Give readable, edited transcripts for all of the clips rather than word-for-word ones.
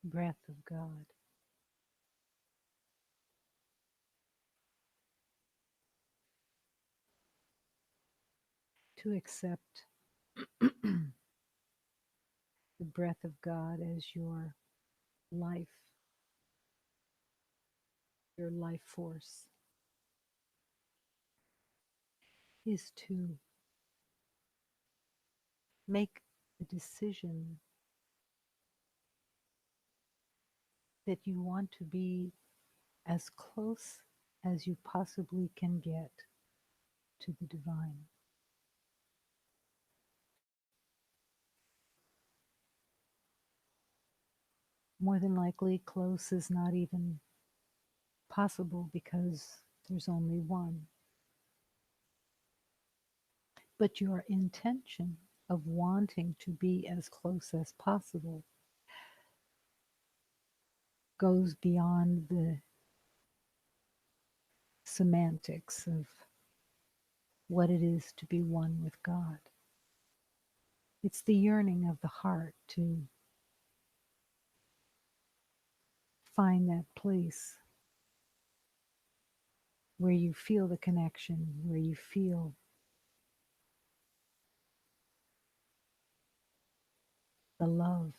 breath of God, to accept the breath of God as life, your life force, is to make the decision that you want to be as close as you possibly can get to the divine. More than likely, close is not even possible because there's only one. But your intention of wanting to be as close as possible goes beyond the semantics of what it is to be one with God. It's the yearning of the heart to find that place where you feel the connection, where you feel the love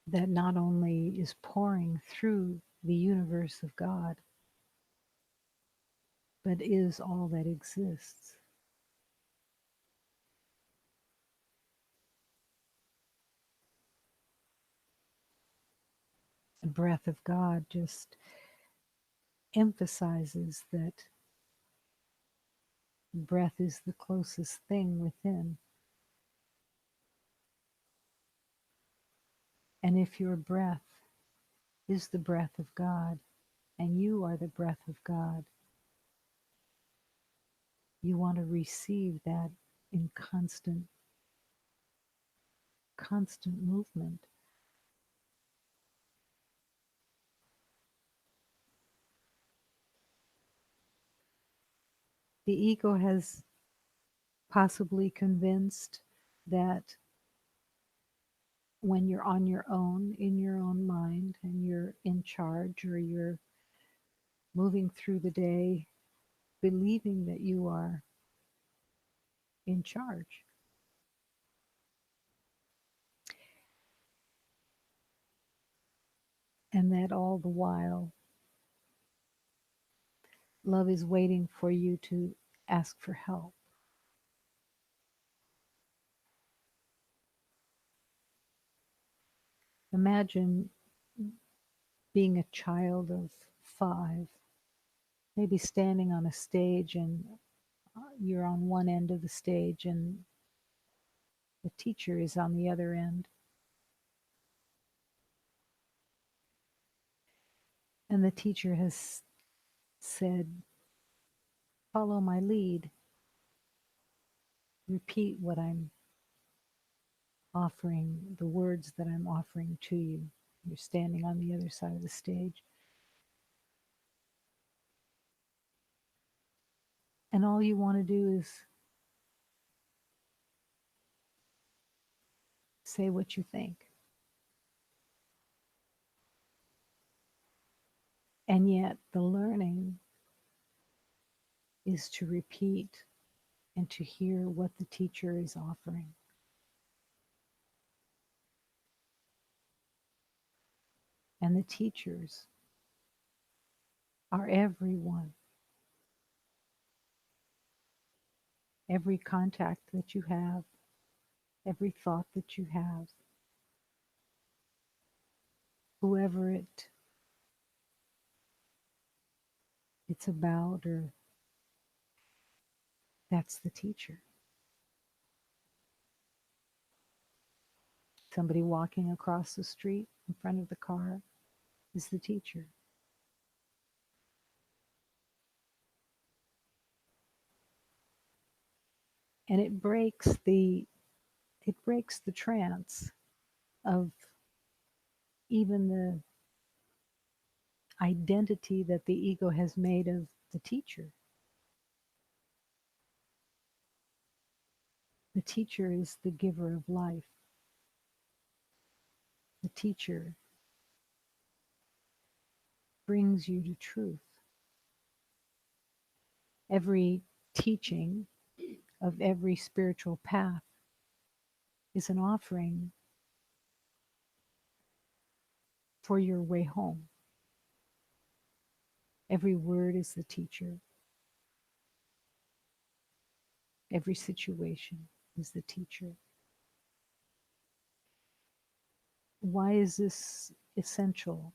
that not only is pouring through the universe of God, but is all that exists. The breath of God just emphasizes that breath is the closest thing within. And if your breath is the breath of God and you are the breath of God, you want to receive that in constant movement. The ego has possibly convinced that when you're on your own, in your own mind, and you're in charge or you're moving through the day believing that you are in charge, and that all the while love is waiting for you to ask for help. Imagine being a child of 5, maybe standing on a stage, and you're on one end of the stage and the teacher is on the other end. And the teacher has said, "Follow my lead, repeat what I'm offering, the words that I'm offering to you." You're standing on the other side of the stage. And all you want to do is say what you think. And yet, the learning is to repeat and to hear what the teacher is offering. And the teachers are everyone, every contact that you have, every thought that you have, whoever it's about, or that's the teacher. Somebody walking across the street in front of the car is the teacher. And it breaks the trance of even the identity that the ego has made of the teacher. The teacher is the giver of life. the teacher, brings you to truth. Every teaching of every spiritual path is an offering for your way home. Every word is the teacher. Every situation is the teacher. Why is this essential?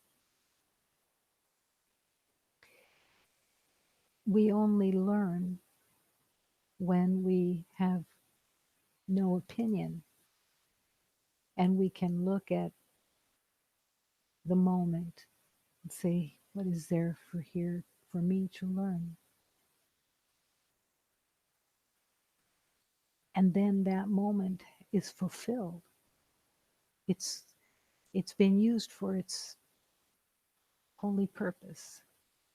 We only learn when we have no opinion and we can look at the moment and say, what is there for here for me to learn? And then that moment is fulfilled. It's it's been used for its holy purpose,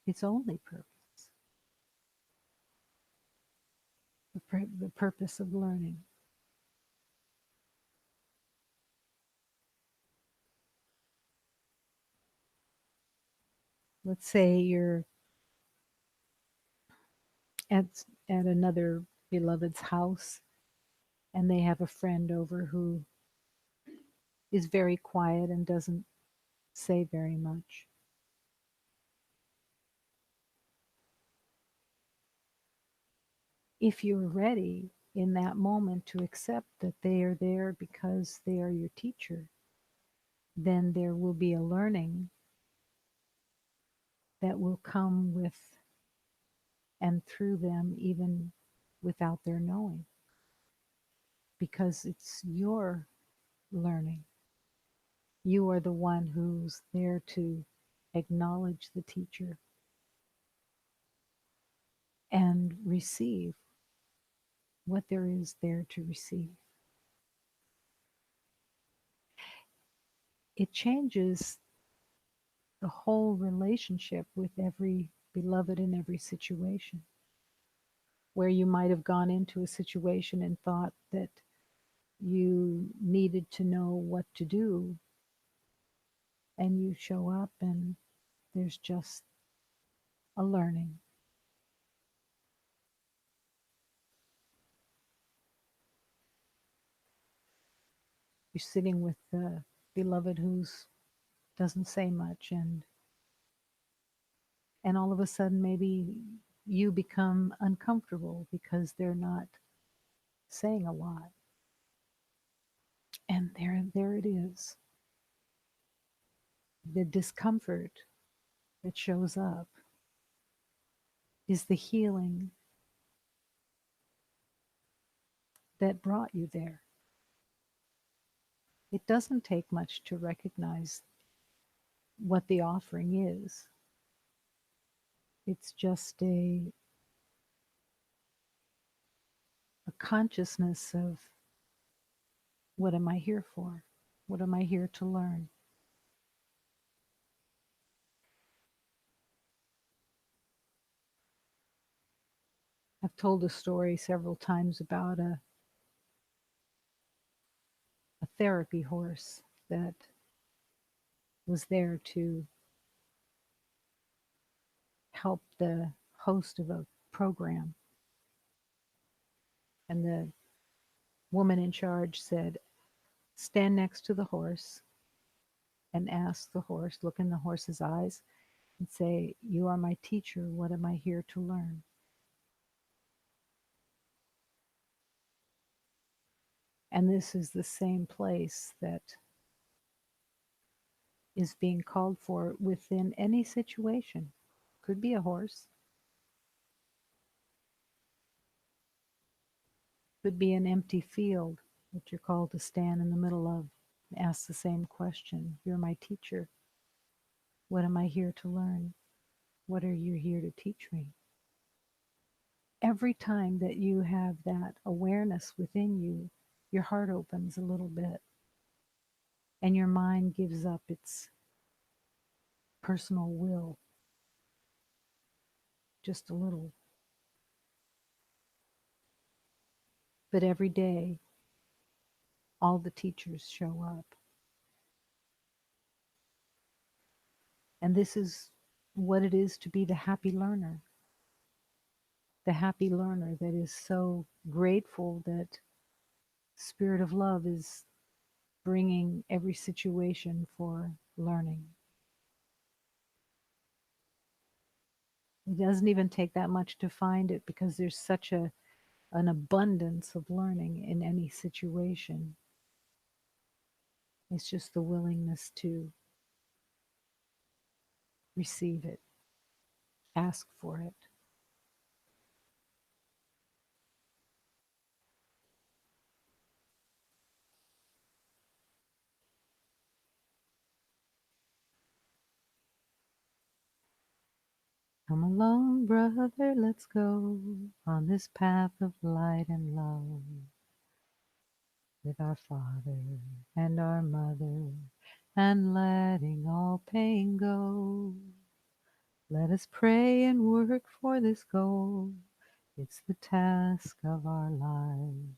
its only purpose, the purpose of learning. Let's say you're at at another beloved's house and they have a friend over who is very quiet and doesn't say very much. If you're ready in that moment to accept that they are there because they are your teacher, then there will be a learning that will come with and through them even without their knowing, because it's your learning. You are the one who's there to acknowledge the teacher and receive what there is there to receive. It changes the whole relationship with every beloved in every situation. Where you might have gone into a situation and thought that you needed to know what to do, and you show up and there's just a learning. You're sitting with the beloved who's doesn't say much, and all of a sudden maybe you become uncomfortable because they're not saying a lot. And there it is. The discomfort that shows up is the healing that brought you there. It doesn't take much to recognize what the offering is. It's just a consciousness of, what am I here for? What am I here to learn? I've told a story several times about a therapy horse that was there to help the host of a program. And the woman in charge said, stand next to the horse and ask the horse, look in the horse's eyes and say, you are my teacher. What am I here to learn? And this is the same place that is being called for within any situation. Could be a horse, could be an empty field that you're called to stand in the middle of and ask the same question. You're my teacher. What am I here to learn? What are you here to teach me? Every time that you have that awareness within you, your heart opens a little bit and your mind gives up its personal will just a little. But every day, all the teachers show up. And this is what it is to be the happy learner that is so grateful that Spirit of Love is bringing every situation for learning. It doesn't even take that much to find it because there's such an abundance of learning in any situation. It's just the willingness to receive it, ask for it. Come along, brother, let's go on this path of light and love with our Father and our Mother and letting all pain go. Let us pray and work for this goal. It's the task of our lives.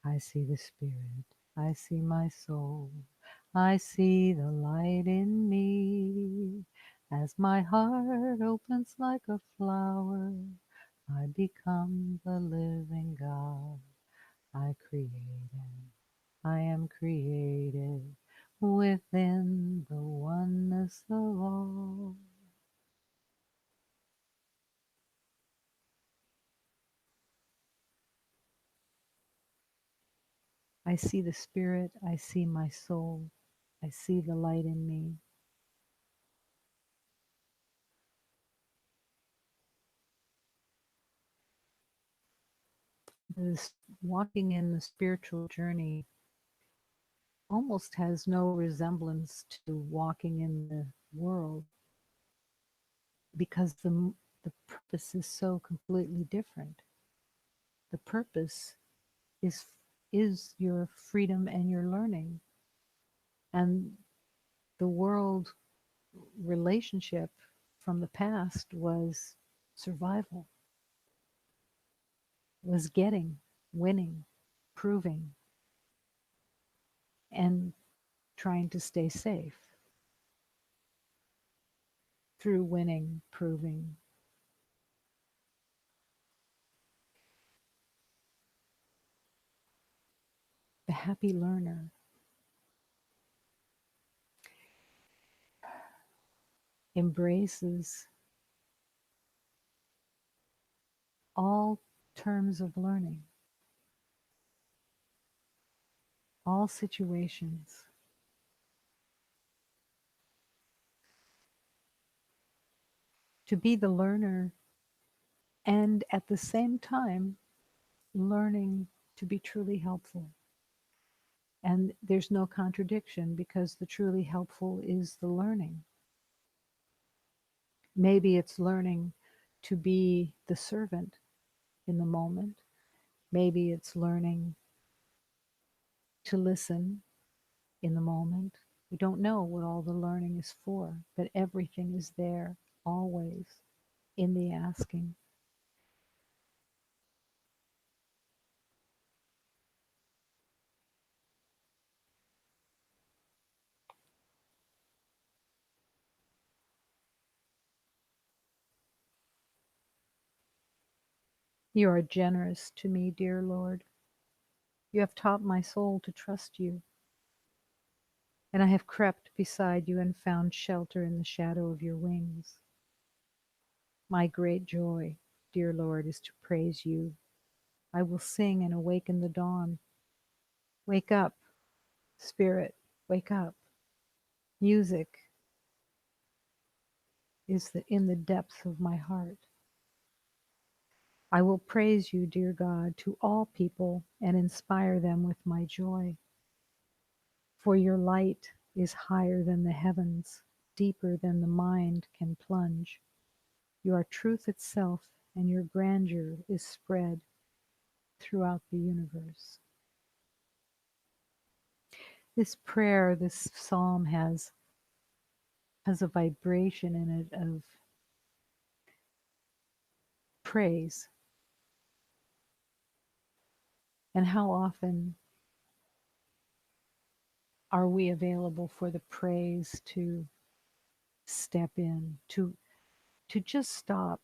I see the Spirit, I see my soul, I see the light in me. As my heart opens like a flower, I become the living God. I created, I am created within the oneness of all. I see the Spirit, I see my soul, I see the light in me. This walking in the spiritual journey almost has no resemblance to walking in the world because the purpose is so completely different. The purpose is is your freedom and your learning, and the world relationship from the past was survival, was getting, winning, proving, and trying to stay safe through winning, proving. The happy learner embraces all terms of learning, all situations. To be the learner and at the same time learning to be truly helpful. And there's no contradiction because the truly helpful is the learning. Maybe it's learning to be the servant in the moment. Maybe it's learning to listen in the moment. We don't know what all the learning is for, but everything is there always in the asking. You are generous to me, dear Lord. You have taught my soul to trust you, and I have crept beside you and found shelter in the shadow of your wings. My great joy, dear Lord, is to praise you. I will sing and awaken the dawn. Wake up, Spirit, wake up. Music is in the depths of my heart. I will praise you, dear God, to all people and inspire them with my joy. For your light is higher than the heavens, deeper than the mind can plunge. You are truth itself, and your grandeur is spread throughout the universe. This prayer, this psalm has a vibration in it of praise. And how often are we available for the praise to step in, to just stop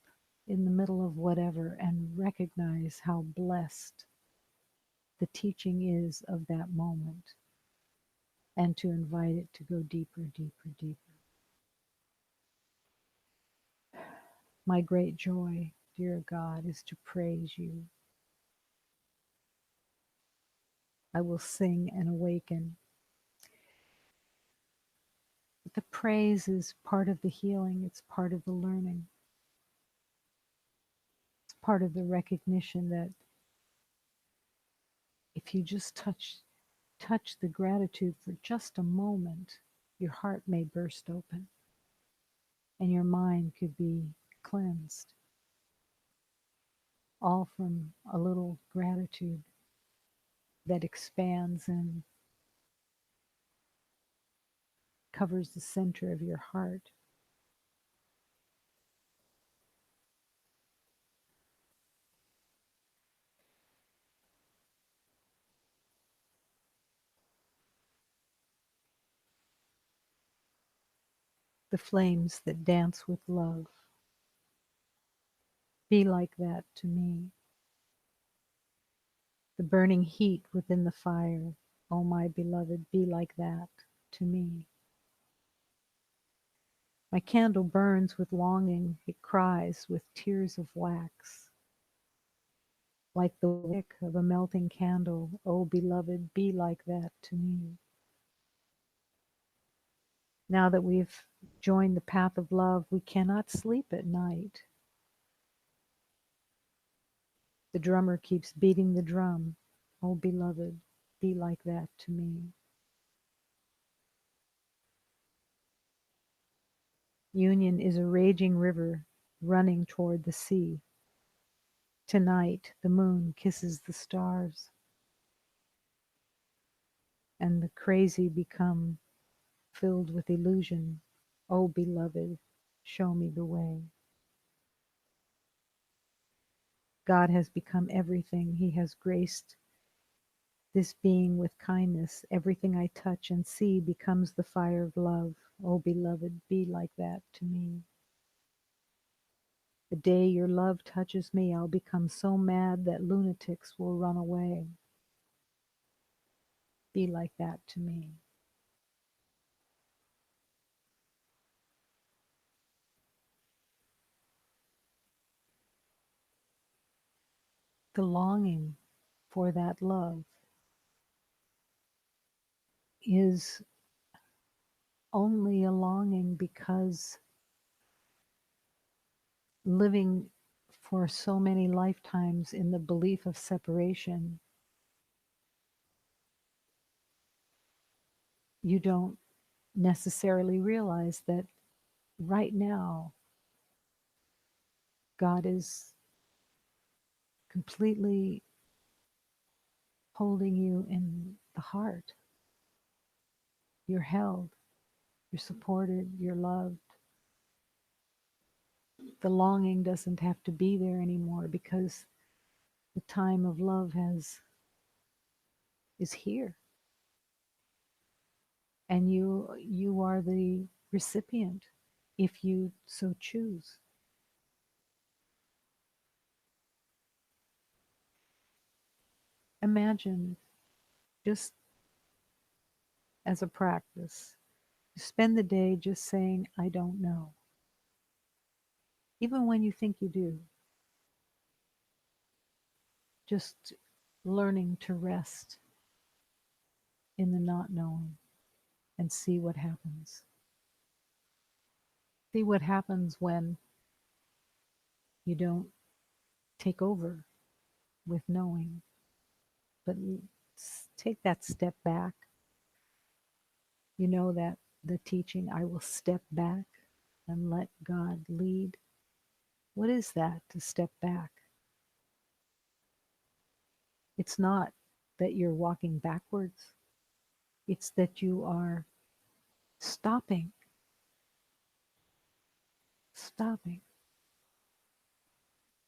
in the middle of whatever and recognize how blessed the teaching is of that moment, and to invite it to go deeper, deeper, deeper. My great joy, dear God, is to praise you. I will sing and awaken. But the praise is part of the healing, it's part of the learning, it's part of the recognition that if you just touch the gratitude for just a moment, your heart may burst open and your mind could be cleansed, all from a little gratitude that expands and covers the center of your heart. The flames that dance with love. Be like that to me. The burning heat within the fire. Oh, my beloved, be like that to me. My candle burns with longing. It cries with tears of wax. Like the wick of a melting candle. Oh, beloved, be like that to me. Now that we've joined the path of love, we cannot sleep at night. The drummer keeps beating the drum. Oh, beloved, be like that to me. Union is a raging river running toward the sea. Tonight, the moon kisses the stars, and the crazy become filled with illusion. Oh, beloved, show me the way. God has become everything. He has graced this being with kindness. Everything I touch and see becomes the fire of love. Oh, beloved, be like that to me. The day your love touches me, I'll become so mad that lunatics will run away. Be like that to me. The longing for that love is only a longing because living for so many lifetimes in the belief of separation, you don't necessarily realize that right now God is completely holding you in the heart. You're held, you're supported, you're loved. The longing doesn't have to be there anymore because the time of love is here, and you are the recipient if you so choose. Imagine, just as a practice, spend the day just saying, I don't know. Even when you think you do, just learning to rest in the not knowing and see what happens. See what happens when you don't take over with knowing, but take that step back. You know that the teaching, I will step back and let God lead. What is that, to step back? It's not that you're walking backwards, it's that you are stopping, stopping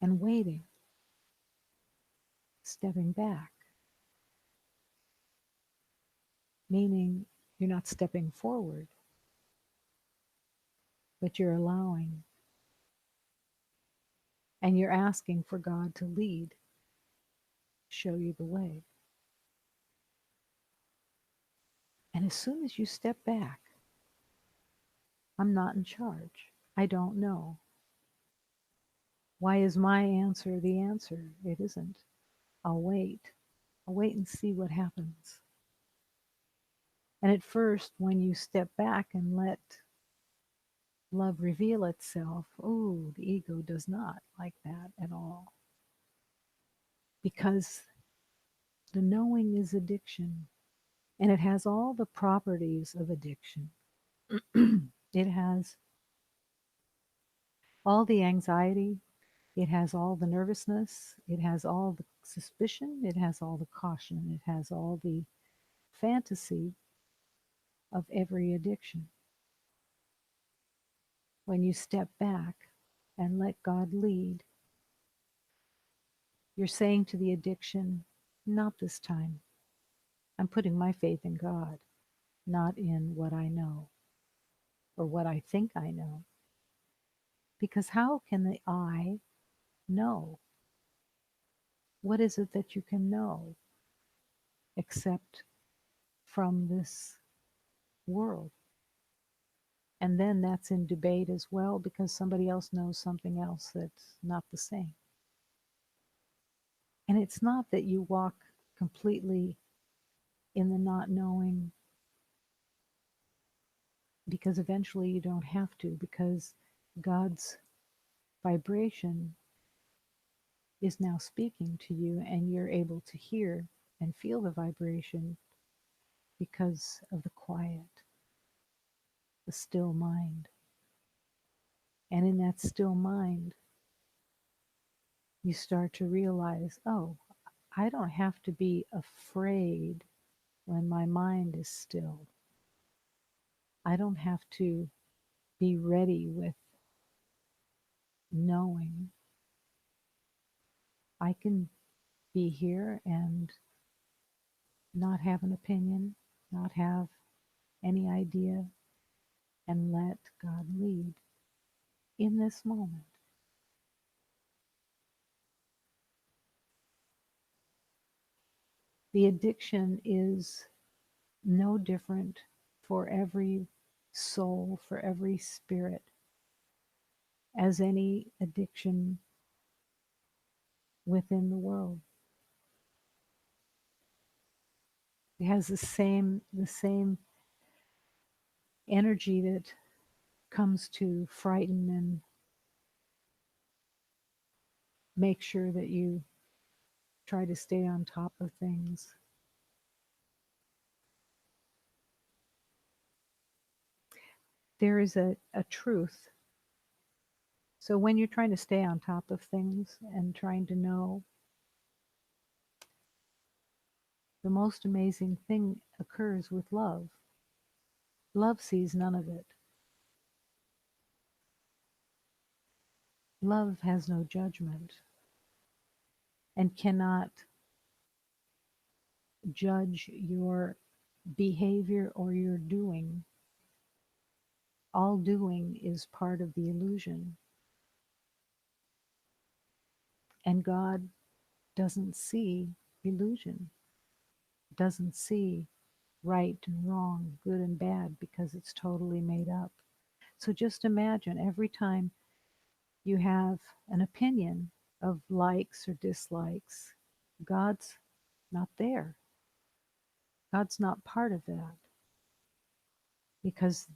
and waiting, stepping back, meaning you're not stepping forward, but you're allowing, and you're asking for God to lead, show you the way. And as soon as you step back, I'm not in charge. I don't know. Why is my answer the answer? It isn't. I'll wait. I'll wait and see what happens. And at first, when you step back and let love reveal itself, oh, the ego does not like that at all. Because the knowing is addiction, and it has all the properties of addiction. It has all the anxiety, it has all the nervousness, it has all the suspicion, it has all the caution, it has all the fantasy of every addiction. When you step back and let God lead, you're saying to the addiction, not this time. I'm putting my faith in God, not in what I know or what I think I know. Because how can the I know? What is it that you can know except from this world? And then that's in debate as well because somebody else knows something else that's not the same. And it's not that you walk completely in the not knowing, because eventually you don't have to, because God's vibration is now speaking to you and you're able to hear and feel the vibration because of the quiet, the still mind. And in that still mind, you start to realize, oh, I don't have to be afraid when my mind is still. I don't have to be ready with knowing. I can be here and not have an opinion, not have any idea, and let God lead in this moment. The addiction is no different for every soul, for every spirit, as any addiction within the world. It has the same energy that comes to frighten and make sure that you try to stay on top of things. There is a truth. So when you're trying to stay on top of things and trying to know, the most amazing thing occurs with love. Love sees none of it. Love has no judgment and cannot judge your behavior or your doing. All doing is part of the illusion. And God doesn't see illusion, doesn't see right and wrong, good and bad, because it's totally made up. So just imagine every time you have an opinion of likes or dislikes, God's not there. God's not part of that because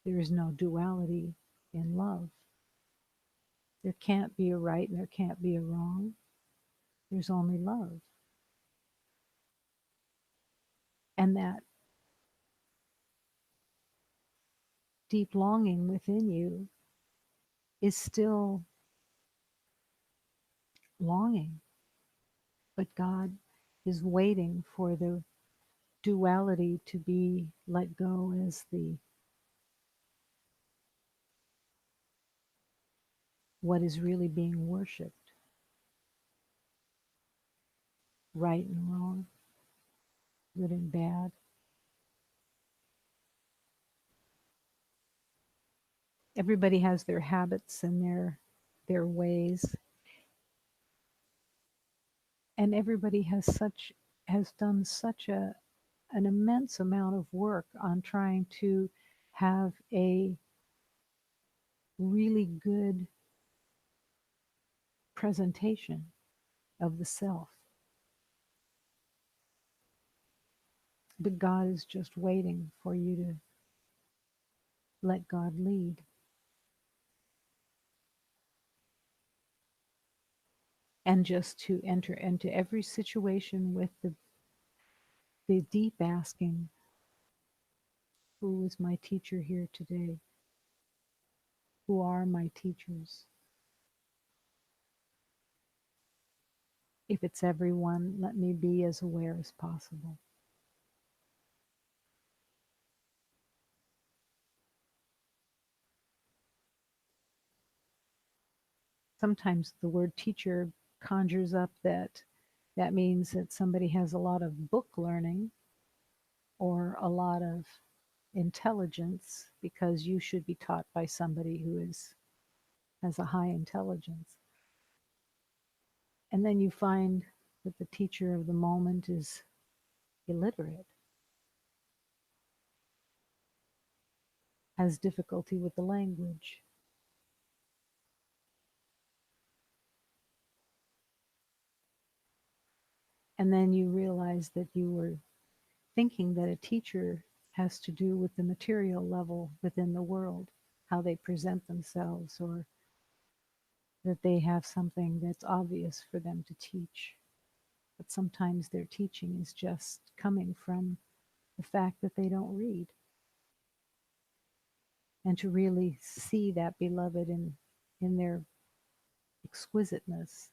there is no duality in love. There can't be a right and there can't be a wrong. There's only love. And that deep longing within you is still longing, but God is waiting for the duality to be let go as the what is really being worshipped, right and wrong, good and bad. everybody has their habits and their ways, and everybody has done such an immense amount of work on trying to have a really good presentation of the self. But God is just waiting for you to let God lead and just to enter into every situation with the deep asking, who is my teacher here today? Who are my teachers? If it's everyone, let me be as aware as possible. Sometimes the word teacher conjures up that means that somebody has a lot of book learning or a lot of intelligence, because you should be taught by somebody who has a high intelligence. And then you find that the teacher of the moment is illiterate, has difficulty with the language. And then you realize that you were thinking that a teacher has to do with the material level within the world, how they present themselves, or that they have something that's obvious for them to teach. But sometimes their teaching is just coming from the fact that they don't read. And to really see that beloved in their exquisiteness,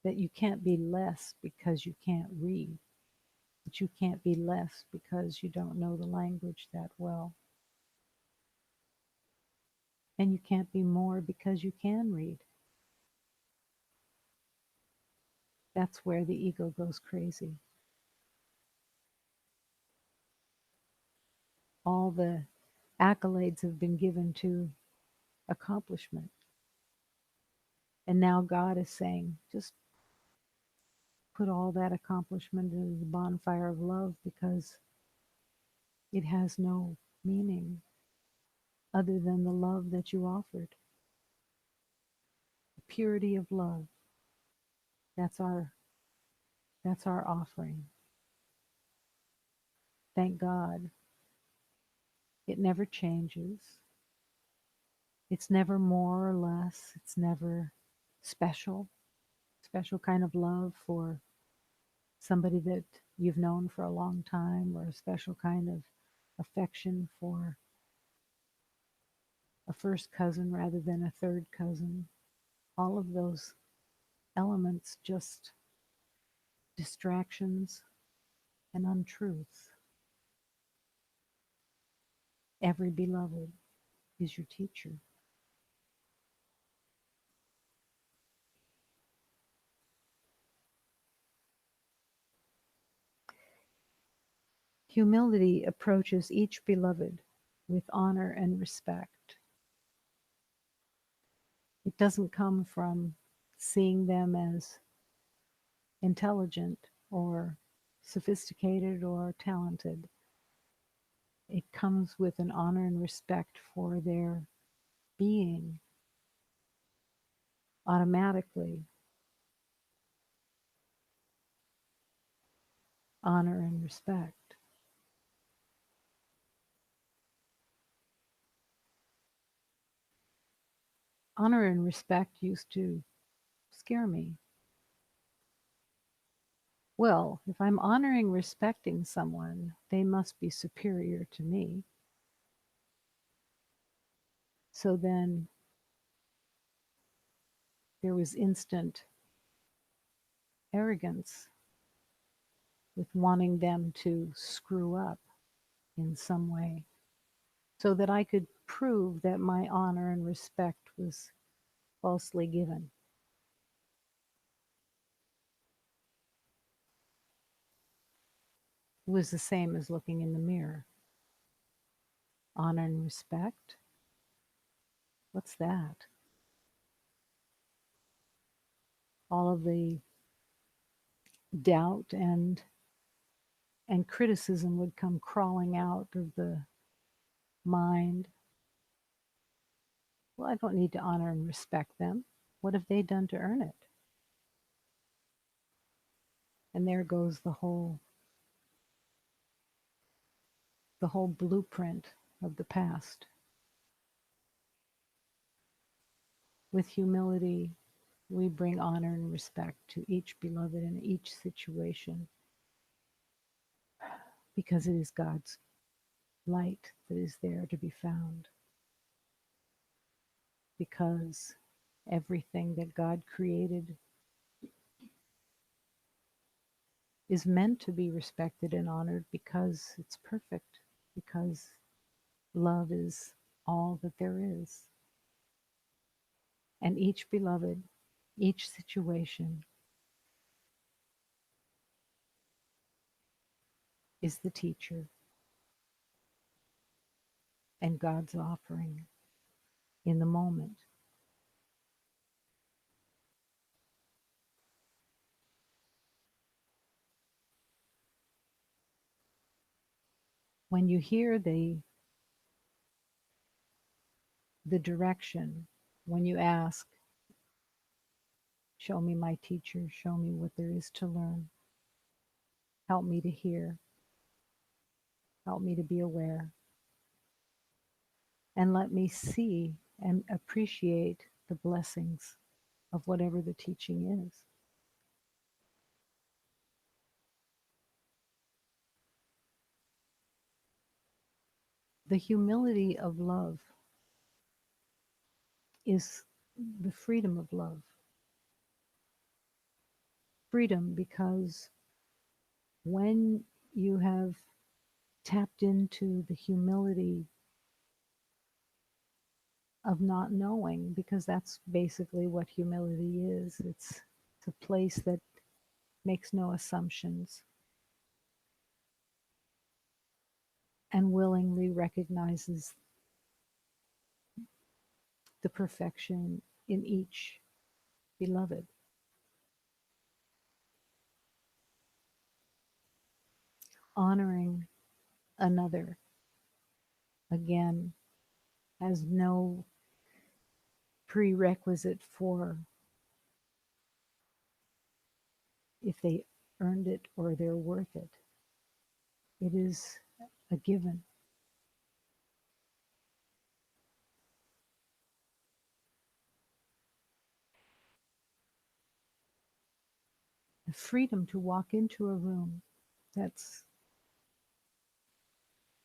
that you can't be less because you can't read, that you can't be less because you don't know the language that well, and you can't be more because you can read. That's where the ego goes crazy. All the accolades have been given to accomplishment. And now God is saying, just put all that accomplishment into the bonfire of love, because it has no meaning other than the love that you offered. The purity of love. That's our that's our offering. Thank God. It never changes. It's never more or less. It's never special. Special kind of love for somebody that you've known for a long time, or a special kind of affection for a first cousin rather than a third cousin. All of those elements just distractions and untruths. Every beloved is your teacher. Humility approaches each beloved with honor and respect. It doesn't come from seeing them as intelligent or sophisticated or talented. It comes with an honor and respect for their being. Automatically, honor and respect. Honor and respect used to scare me. Well, if I'm honoring, respecting someone, they must be superior to me. So then there was instant arrogance with wanting them to screw up in some way, so that I could prove that my honor and respect was falsely given. It was the same as looking in the mirror. Honor and respect. What's that? All of the doubt and criticism would come crawling out of the mind. Well, I don't need to honor and respect them. What have they done to earn it? And there goes the whole blueprint of the past. With humility, we bring honor and respect to each beloved in each situation because it is God's light that is there to be found. Because everything that God created is meant to be respected and honored because it's perfect, because love is all that there is. And each beloved, each situation is the teacher and God's offering in the moment. When you hear the direction, when you ask, show me my teacher, show me what there is to learn, help me to hear, help me to be aware, and let me see and appreciate the blessings of whatever the teaching is. The humility of love is the freedom of love. Freedom because when you have tapped into the humility of not knowing, because that's basically what humility is. It's a place that makes no assumptions and willingly recognizes the perfection in each beloved. Honoring another, again, has no prerequisite for if they earned it or they're worth it. It is a given. The freedom to walk into a room that's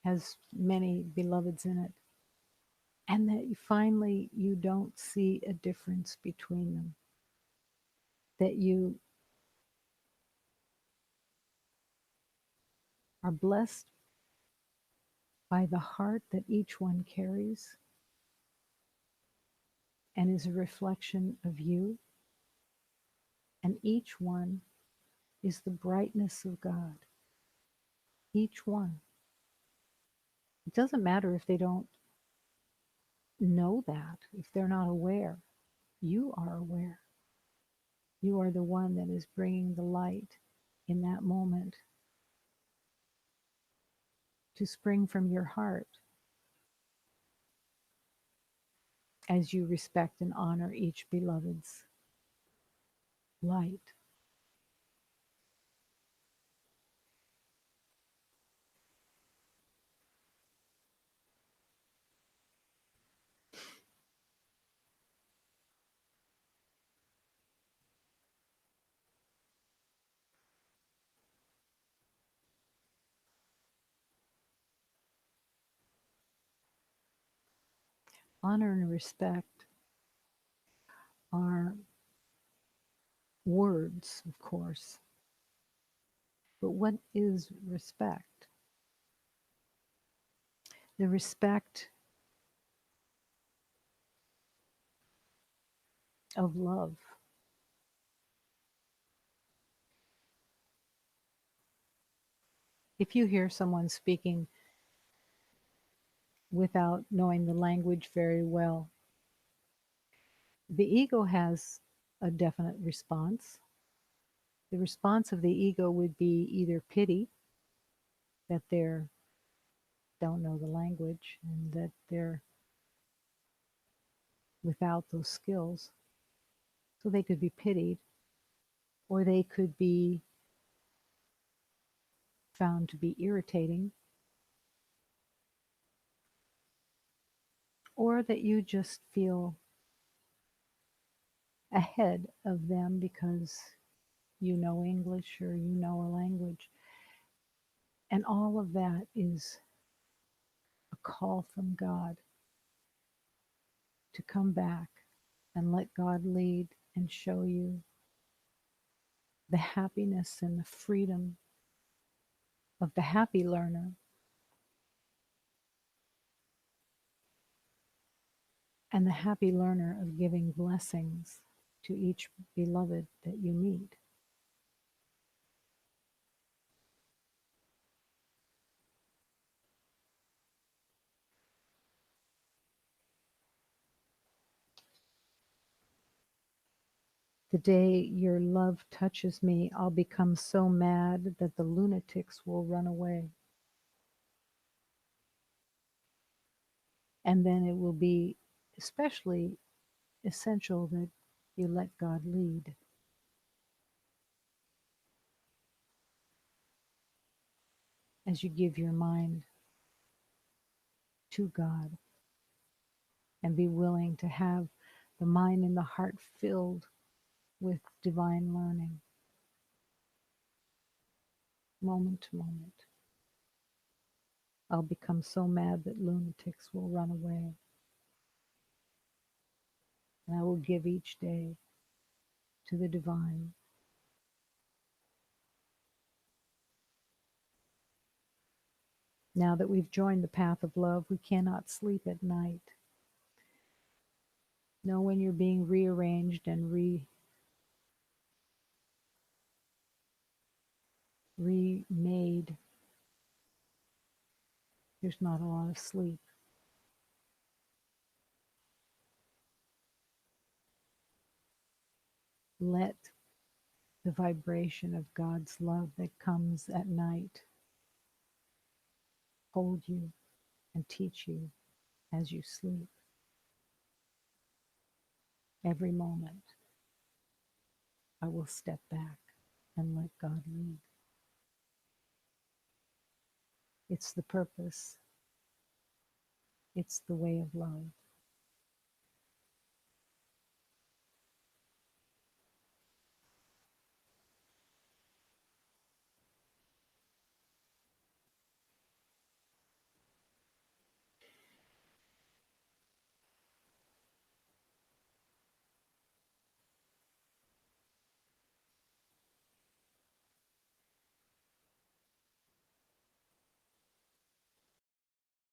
has many beloveds in it, and that you don't see a difference between them, that you are blessed by the heart that each one carries and is a reflection of you, and each one is the brightness of God. Each one. It doesn't matter if they don't know that, if they're not aware. You are aware. You are the one that is bringing the light in that moment to spring from your heart as you respect and honor each beloved's light. Honor and respect are words, of course, but what is respect? The respect of love. If you hear someone speaking without knowing the language very well. The ego has a definite response. The response of the ego would be either pity that they don't know the language and that they're without those skills. So they could be pitied, or they could be found to be irritating, or that you just feel ahead of them because you know English or you know a language. And all of that is a call from God to come back and let God lead and show you the happiness and the freedom of the happy learner and the happy learner of giving blessings to each beloved that you meet. The day your love touches me, I'll become so mad that the lunatics will run away. And then it will be especially essential that you let God lead. As you give your mind to God and be willing to have the mind and the heart filled with divine learning, moment to moment. I'll become so mad that lunatics will run away. And I will give each day to the divine. Now that we've joined the path of love, we cannot sleep at night. Know when you're being rearranged and remade, there's not a lot of sleep. Let the vibration of God's love that comes at night hold you and teach you as you sleep. Every moment, I will step back and let God lead. It's the purpose. It's the way of love.